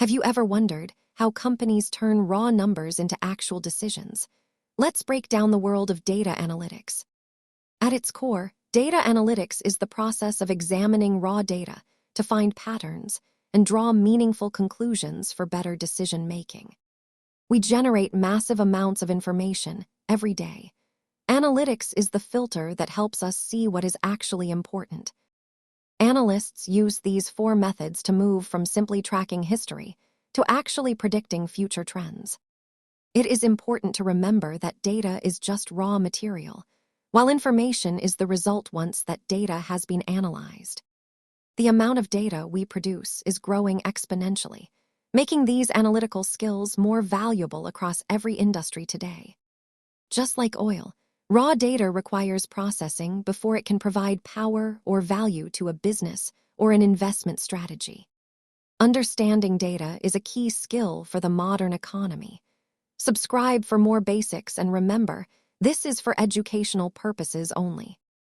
Have you ever wondered how companies turn raw numbers into actual decisions? Let's break down the world of data analytics. At its core, data analytics is the process of examining raw data to find patterns and draw meaningful conclusions for better decision-making. We generate massive amounts of information every day. Analytics is the filter that helps us see what is actually important. Analysts use these four methods to move from simply tracking history to actually predicting future trends. It is important to remember that data is just raw material, while information is the result once that data has been analyzed. The amount of data we produce is growing exponentially, making these analytical skills more valuable across every industry today. Just like oil, raw data requires processing before it can provide power or value to a business or an investment strategy. Understanding data is a key skill for the modern economy. Subscribe for more basics and remember, this is for educational purposes only.